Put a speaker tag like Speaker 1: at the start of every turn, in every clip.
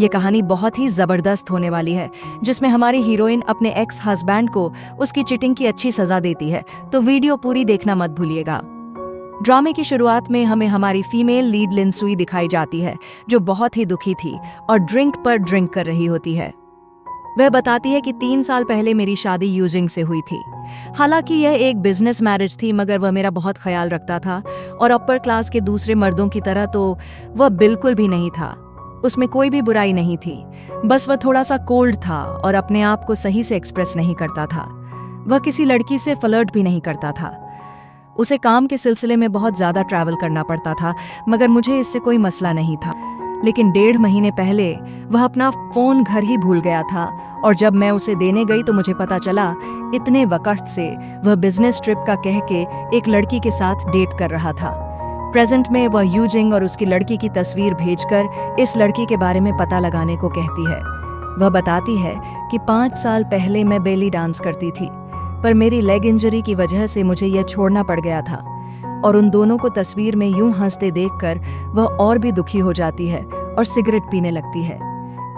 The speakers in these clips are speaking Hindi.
Speaker 1: ये कहानी बहुत ही जबरदस्त होने वाली है, जिसमें हमारी हीरोइन अपने एक्स हस्बैंड को उसकी चीटिंग की अच्छी सजा देती है। तो वीडियो पूरी देखना मत भूलिएगा। ड्रामे की शुरुआत में हमें हमारी फीमेल लीड लिन सुई दिखाई जाती है, जो बहुत ही दुखी थी और ड्रिंक पर ड्रिंक कर रही होती है। वह बताती है कि 3 साल पहले मेरी शादी यूजिंग से हुई थी। हालांकि यह एक बिजनेस मैरिज थी, मगर वह मेरा बहुत ख्याल रखता था और अपर क्लास के दूसरे मर्दों की तरह तो वह बिल्कुल भी नहीं था। उसमें कोई भी बुराई नहीं थी, बस वह थोड़ा सा कोल्ड था और अपने आप को सही से एक्सप्रेस नहीं करता था। वह किसी लड़की से फ्लर्ट भी नहीं करता था। उसे काम के सिलसिले में बहुत ज़्यादा ट्रैवल करना पड़ता था, मगर मुझे इससे कोई मसला नहीं था। लेकिन 1.5 महीने पहले वह अपना फ़ोन घर ही भूल गया था और जब मैं उसे देने गई तो मुझे पता चला इतने वक्त से वह बिजनेस ट्रिप का कह के एक लड़की के साथ डेट कर रहा था। प्रेजेंट में वह यूजिंग और उसकी लड़की की तस्वीर भेजकर इस लड़की के बारे में पता लगाने को कहती है। वह बताती है कि 5 साल पहले मैं बेली डांस करती थी, पर मेरी लेग इंजरी की वजह से मुझे यह छोड़ना पड़ गया था। और उन दोनों को तस्वीर में यूं हंसते देखकर वह और भी दुखी हो जाती है और सिगरेट पीने लगती है।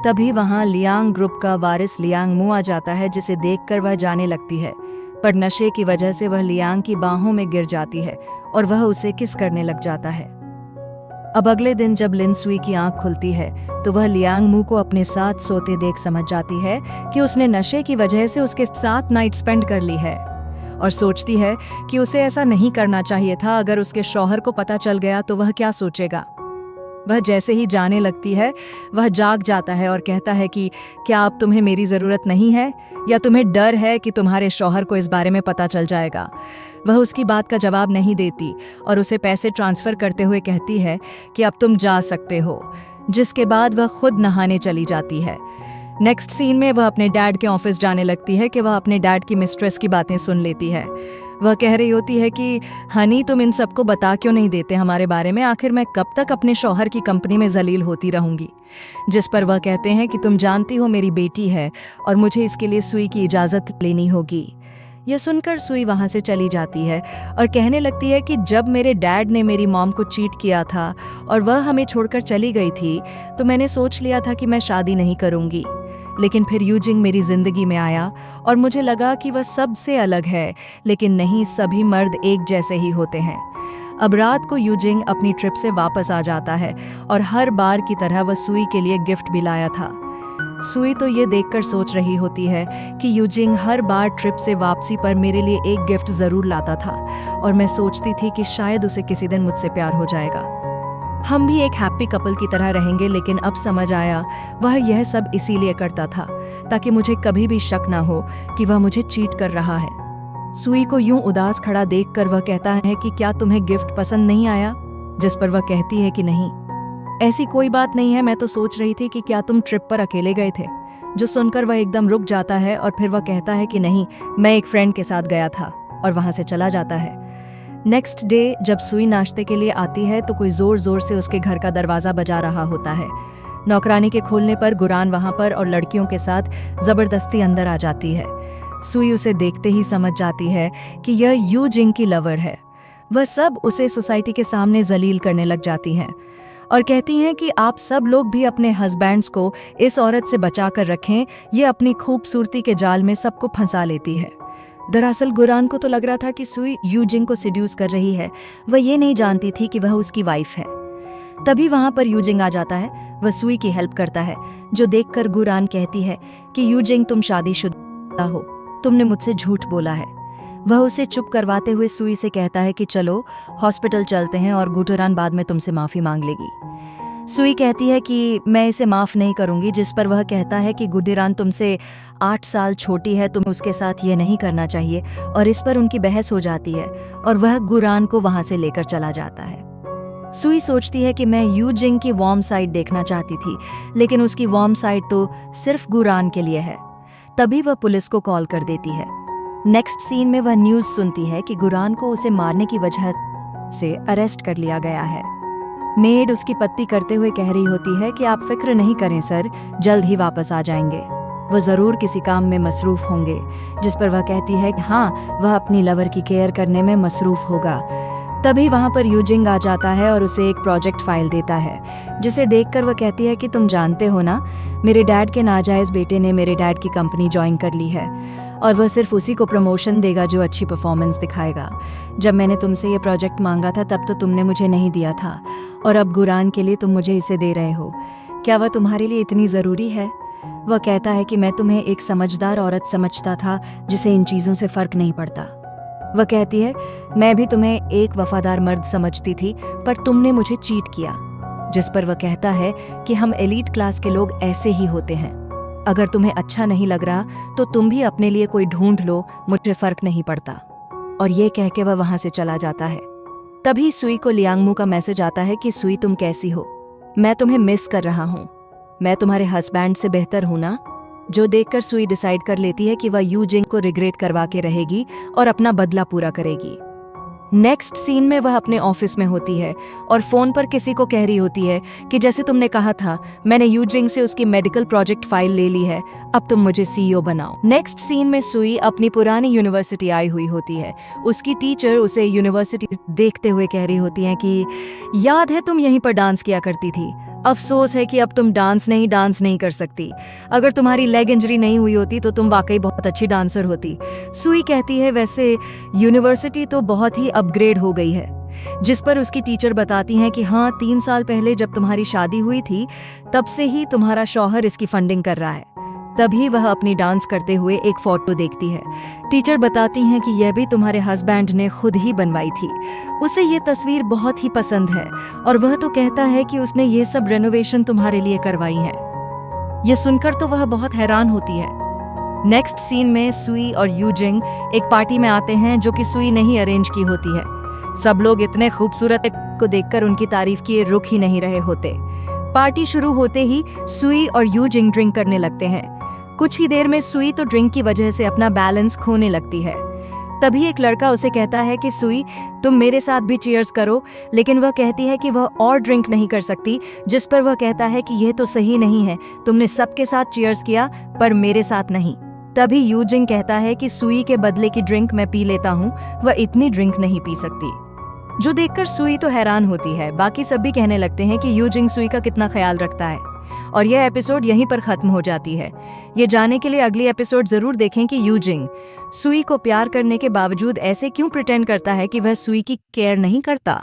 Speaker 1: तभी वहां लियांग ग्रुप का वारिस लियांग मू आ जाता है, जिसे देखकर वह जाने लगती है, पर नशे की वजह से वह लियांग की बाहों में गिर जाती है और वह उसे किस करने लग जाता है। अब अगले दिन जब लिन सुई की आंख खुलती है तो वह लियांग मू को अपने साथ सोते देख समझ जाती है कि उसने नशे की वजह से उसके साथ नाइट स्पेंड कर ली है और सोचती है कि उसे ऐसा नहीं करना चाहिए था। अगर उसके शौहर को पता चल गया तो वह क्या सोचेगा। वह जैसे ही जाने लगती है वह जाग जाता है और कहता है कि क्या अब तुम्हें मेरी ज़रूरत नहीं है, या तुम्हें डर है कि तुम्हारे शौहर को इस बारे में पता चल जाएगा। वह उसकी बात का जवाब नहीं देती और उसे पैसे ट्रांसफ़र करते हुए कहती है कि अब तुम जा सकते हो, जिसके बाद वह खुद नहाने चली जाती है। नेक्स्ट सीन में वह अपने डैड के ऑफिस जाने लगती है कि वह अपने डैड की मिस्ट्रेस की बातें सुन लेती है। वह कह रही होती है कि हनी, तुम इन सबको बता क्यों नहीं देते हमारे बारे में, आखिर मैं कब तक अपने शौहर की कंपनी में जलील होती रहूंगी। जिस पर वह कहते हैं कि तुम जानती हो मेरी बेटी है और मुझे इसके लिए सुई की इजाज़त लेनी होगी। यह सुनकर सुई वहाँ से चली जाती है और कहने लगती है कि जब मेरे डैड ने मेरी मॉम को चीट किया था और वह हमें छोड़कर चली गई थी तो मैंने सोच लिया था कि मैं शादी नहीं करूँगी। लेकिन फिर यूजिंग मेरी जिंदगी में आया और मुझे लगा कि वह सबसे अलग है, लेकिन नहीं, सभी मर्द एक जैसे ही होते हैं। अब रात को यूजिंग अपनी ट्रिप से वापस आ जाता है और हर बार की तरह वह सुई के लिए गिफ्ट भी लाया था। सुई तो ये देखकर सोच रही होती है कि यूजिंग हर बार ट्रिप से वापसी पर मेरे लिए एक गिफ्ट ज़रूर लाता था और मैं सोचती थी कि शायद उसे किसी दिन मुझसे प्यार हो जाएगा। हम भी एक हैप्पी कपल की तरह रहेंगे। लेकिन अब समझ आया वह यह सब इसीलिए करता था ताकि मुझे कभी भी शक ना हो कि वह मुझे चीट कर रहा है। सुई को यूं उदास खड़ा देखकर वह कहता है कि क्या तुम्हें गिफ्ट पसंद नहीं आया, जिस पर वह कहती है कि नहीं, ऐसी कोई बात नहीं है, मैं तो सोच रही थी कि क्या तुम ट्रिप पर अकेले गए थे। जो सुनकर वह एकदम रुक जाता है और फिर वह कहता है कि नहीं, मैं एक फ्रेंड के साथ गया था, और वहां से चला जाता है। नेक्स्ट डे जब सुई नाश्ते के लिए आती है तो कोई जोर जोर से उसके घर का दरवाज़ा बजा रहा होता है। नौकरानी के खोलने पर गुरान वहां पर और लड़कियों के साथ ज़बरदस्ती अंदर आ जाती है। सुई उसे देखते ही समझ जाती है कि यह यूजिंग की लवर है। वह सब उसे सोसाइटी के सामने जलील करने लग जाती हैं और कहती हैं कि आप सब लोग भी अपने हस्बैंड्स को इस औरत से बचा कर रखें, ये अपनी खूबसूरती के जाल में सबको फंसा लेती है। दरअसल गुरान को तो लग रहा था कि सुई यूजिंग को सिड्यूस कर रही है, वह ये नहीं जानती थी कि वह उसकी वाइफ है। तभी वहां पर यूजिंग आ जाता है। वह सुई की हेल्प करता है, जो देखकर गुरान कहती है कि यूजिंग, तुम शादीशुदा हो, तुमने मुझसे झूठ बोला है। वह उसे चुप करवाते हुए सुई से कहता है कि चलो हॉस्पिटल चलते हैं और गुटरान बाद में तुमसे माफ़ी मांग लेगी। सुई कहती है कि मैं इसे माफ़ नहीं करूंगी, जिस पर वह कहता है कि गुडरान तुमसे 8 साल छोटी है, तुम्हें उसके साथ ये नहीं करना चाहिए, और इस पर उनकी बहस हो जाती है और वह गुरान को वहां से लेकर चला जाता है। सुई सोचती है कि मैं यूजिंग की वार्म साइड देखना चाहती थी, लेकिन उसकी वार्म साइड तो सिर्फ गुरान के लिए है। तभी वह पुलिस को कॉल कर देती है। नेक्स्ट सीन में वह न्यूज़ सुनती है कि गुरान को उसे मारने की वजह से अरेस्ट कर लिया गया है। मेड उसकी पत्ती करते हुए कह रही होती है कि आप फिक्र नहीं करें सर, जल्द ही वापस आ जाएंगे, वह ज़रूर किसी काम में मसरूफ़ होंगे। जिस पर वह कहती है कि हाँ, वह अपनी लवर की केयर करने में मसरूफ़ होगा। तभी वहां पर यूजिंग आ जाता है और उसे एक प्रोजेक्ट फाइल देता है, जिसे देखकर वह कहती है कि तुम जानते हो ना, मेरे डैड के नाजायज बेटे ने मेरे डैड की कंपनी ज्वाइन कर ली है और वह सिर्फ उसी को प्रमोशन देगा जो अच्छी परफॉर्मेंस दिखाएगा। जब मैंने तुमसे ये प्रोजेक्ट मांगा था तब तो तुमने मुझे नहीं दिया था और अब गुरान के लिए तुम मुझे इसे दे रहे हो। क्या वह तुम्हारे लिए इतनी ज़रूरी है? वह कहता है कि मैं तुम्हें एक समझदार औरत समझता था जिसे इन चीज़ों से फ़र्क नहीं पड़ता। वह कहती है, मैं भी तुम्हें एक वफादार मर्द समझती थी पर तुमने मुझे चीट किया। जिस पर वह कहता है कि हम एलीट क्लास के लोग ऐसे ही होते हैं। अगर तुम्हें अच्छा नहीं लग रहा तो तुम भी अपने लिए कोई ढूंढ लो, मुझे फर्क नहीं पड़ता। और ये कह के वह वहां से चला जाता है। तभी सुई को लियांगमू का मैसेज आता है कि सुई तुम कैसी हो, मैं तुम्हें मिस कर रहा हूँ, मैं तुम्हारे हस्बैंड से बेहतर हूं ना। जो देखकर सुई डिसाइड कर लेती है कि वह यूजिंग को रिग्रेट करवा के रहेगी और अपना बदला पूरा करेगी। नेक्स्ट सीन में वह अपने ऑफिस में होती है और फोन पर किसी को कह रही होती है कि जैसे तुमने कहा था, मैंने यूजिंग से उसकी मेडिकल प्रोजेक्ट फाइल ले ली है, अब तुम मुझे सीईओ बनाओ। नेक्स्ट सीन में सुई अपनी पुरानी यूनिवर्सिटी आई हुई होती है। उसकी टीचर उसे यूनिवर्सिटी देखते हुए कह रही होती है कि याद है तुम यहीं पर डांस किया करती थी, अफसोस है कि अब तुम डांस नहीं कर सकती। अगर तुम्हारी लेग इंजरी नहीं हुई होती तो तुम वाकई बहुत अच्छी डांसर होती। सुई कहती है, वैसे यूनिवर्सिटी तो बहुत ही अपग्रेड हो गई है। जिस पर उसकी टीचर बताती हैं कि हाँ, 3 साल पहले जब तुम्हारी शादी हुई थी तब से ही तुम्हारा शौहर इसकी फंडिंग कर रहा है। तभी वह अपनी डांस करते हुए एक फोटो देखती है। टीचर बताती हैं कि यह भी तुम्हारे हस्बैंड ने खुद ही बनवाई थी। उसे ये तस्वीर बहुत ही पसंद है और वह तो कहता है कि उसने ये सब रेनोवेशन तुम्हारे लिए करवाई है। ये सुनकर तो वह बहुत हैरान होती है। नेक्स्ट सीन में सुई और यूजिंग एक पार्टी में आते हैं जो कि सुई ने ही अरेंज की होती है। सब लोग इतने खूबसूरत को देखकर उनकी तारीफ किए रुक ही नहीं रहे होते। पार्टी शुरू होते ही सुई और यूजिंग ड्रिंक करने लगते हैं। कुछ ही देर में सुई तो ड्रिंक की वजह से अपना बैलेंस खोने लगती है। तभी एक लड़का उसे कहता है कि सुई, तुम मेरे साथ भी चीयर्स करो, लेकिन वह कहती है कि वह और ड्रिंक नहीं कर सकती। जिस पर वह कहता है कि यह तो सही नहीं है, तुमने सबके साथ चीयर्स किया पर मेरे साथ नहीं। तभी यूजिंग कहता है कि सुई के बदले की ड्रिंक मैं पी लेता हूँ, वह इतनी ड्रिंक नहीं पी सकती। जो देखकर सुई तो हैरान होती है। बाकी सब भी कहने लगते हैं कि यूजिंग सुई का कितना ख्याल रखता है। और यह एपिसोड यहीं पर खत्म हो जाती है। ये जानने के लिए अगली एपिसोड जरूर देखें कि यूजिंग सुई को प्यार करने के बावजूद ऐसे क्यों प्रिटेंड करता है कि वह सुई की केयर नहीं करता।